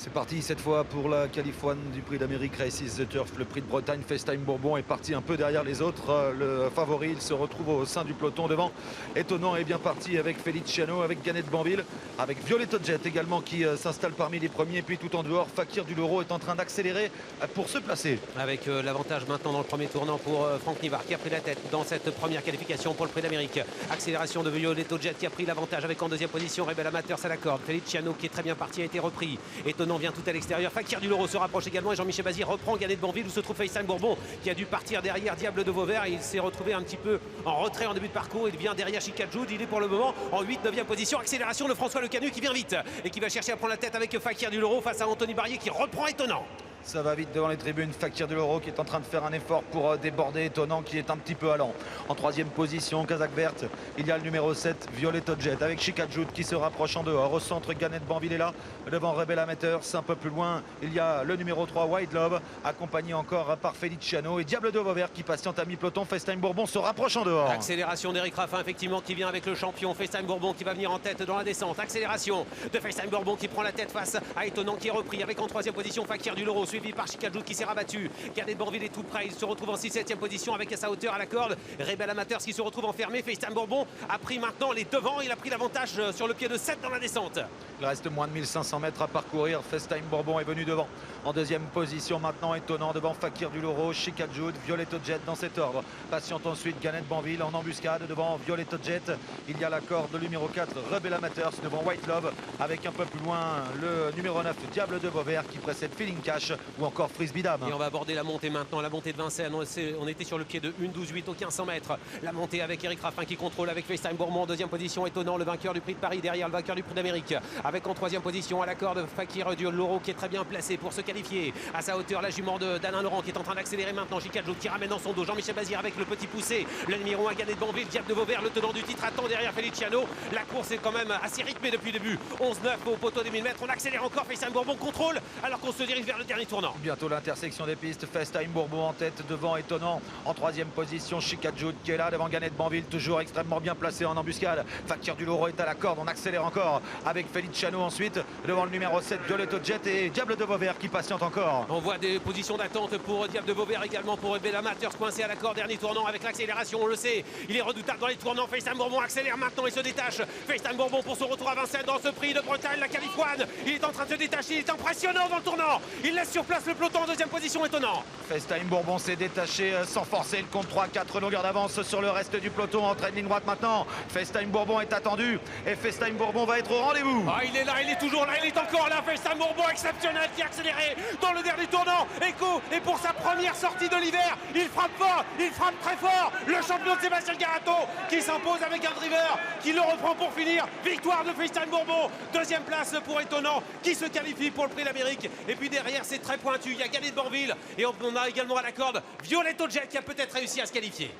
C'est parti cette fois pour la qualif one du prix d'Amérique Races the Turf. Le prix de Bretagne, FaceTime Bourbon est parti un peu derrière les autres. Le favori, il se retrouve au sein du peloton devant. Étonnant et bien parti avec Feliciano, avec Gannet Banville, avec Violetto Jet également qui s'installe parmi les premiers. Puis tout en dehors, Fakir du Loro est en train d'accélérer pour se placer. Avec l'avantage maintenant dans le premier tournant pour Franck Nivard qui a pris la tête dans cette première qualification pour le prix d'Amérique. Accélération de Violetto Jet qui a pris l'avantage avec en deuxième position Rebel Amateurs à la corde. Feliciano qui est très bien parti a été repris. Étonnant vient tout à l'extérieur. Fakir du Loro se rapproche également et Jean-Michel Bazir reprend Gannet de Banville où se trouve FaceTime Bourbon qui a dû partir derrière Diable de Vauvert. Il s'est retrouvé un petit peu en retrait en début de parcours. Il vient derrière Chikajoud. Il est pour le moment en 8-9e position. Accélération de François Le Canu qui vient vite et qui va chercher à prendre la tête avec Fakir du Loro face à Anthony Barrier qui reprend Étonnant. Ça va vite devant les tribunes. Fakir du Loro qui est en train de faire un effort pour déborder Étonnant qui est un petit peu allant. En troisième position, Kazakh verte. Il y a le numéro 7, Violetto Jet avec Chikajoud qui se rapproche en dehors. Au centre, Gannet Banville est là. Devant Rebel Amateurs, un peu plus loin, il y a le numéro 3, White Love, accompagné encore par Feliciano et Diable de Vauvert qui patiente à mi-peloton. FaceTime Bourbon se rapproche en dehors. Accélération d'Eric Raffin effectivement qui vient avec le champion. FaceTime Bourbon qui va venir en tête dans la descente. Accélération de FaceTime Bourbon qui prend la tête face à Étonnant qui est repris avec en troisième position Fakir du Loro suivi par Chikajoud qui s'est rabattu. Gannet Banville est tout près. Il se retrouve en 6-7e position avec à sa hauteur à la corde Rebel Amateurs qui se retrouve enfermé. FaceTime Bourbon a pris maintenant les devants. Il a pris l'avantage sur le pied de 7 dans la descente. Il reste moins de 1500 mètres à parcourir. FaceTime Bourbon est venu devant. En deuxième position maintenant, Étonnant devant Fakir du Loro, Chikajoud, Violetto Jet dans cet ordre. Patiente ensuite Gannet Banville en embuscade devant Violetto Jet. Il y a la corde numéro 4, Rebel Amateurs devant White Love avec un peu plus loin le numéro 9, Diable de Vauvert qui précède Feeling Cash ou encore Frisbee Dame. Et on va aborder la montée maintenant, la montée de Vincennes. On était sur le pied de 1-12-8 au 1500 mètres. La montée avec Eric Raffin qui contrôle avec FaceTime Bourbon en deuxième position. Étonnant, le vainqueur du prix de Paris derrière le vainqueur du prix d'Amérique. Avec en troisième position à la corde Fakir du Loro qui est très bien placé pour se qualifier. À sa hauteur, la jument d'Alain Laurent qui est en train d'accélérer maintenant. Chikajoud qui ramène dans son dos Jean-Michel Bazir avec le petit poussé. Le numéro 1 Gannet de Banville, Diable de Vauvert, le tenant du titre attend derrière Feliciano. La course est quand même assez rythmée depuis le début. 11-9 au poteau des 1000 mètres. On accélère encore. FaceTime Bourbon contrôle alors qu'on se dirige vers le dernier tournant. Bientôt l'intersection des pistes. FaceTime Bourbon en tête devant Étonnant. En troisième position, Chikajoud qui est là devant Gannet Banville, toujours extrêmement bien placé en embuscade. Fakir du Loro est à la corde. On accélère encore avec Feliciano ensuite devant le numéro 7, Violetto Jet et Diable de Vauvert qui patiente encore. On voit des positions d'attente pour Diable de Vauvert également pour Rebel Amateurs coincé à la corde. Dernier tournant avec l'accélération, on le sait. Il est redoutable dans les tournants. FaceTime Bourbon accélère maintenant et se détache. FaceTime Bourbon pour son retour à Vincennes dans ce prix de Bretagne, la qualif one. Il est en train de se détacher. Il est impressionnant dans le tournant. Il laisse sur place le peloton en deuxième position. Étonnant. FaceTime Bourbon s'est détaché sans forcer. Le compte 3-4 longueurs d'avance sur le reste du peloton. Entraîne ligne droite maintenant. FaceTime Bourbon est attendu et FaceTime Bourbon va être au rendez-vous. Ah, il est là, il est toujours là, il est encore là. FaceTime Bourbon exceptionnel qui a accéléré dans le dernier tournant. Echo et pour sa première sortie de l'hiver, il frappe fort, il frappe très fort. Le champion de Sébastien Garato qui s'impose avec un driver qui le reprend pour finir. Victoire de FaceTime Bourbon. Deuxième place pour Étonnant qui se qualifie pour le prix d'Amérique. Et puis derrière, c'est très pointu. Il y a Gannet de Banville et on a également à la corde Violetto Jet qui a peut-être réussi à se qualifier.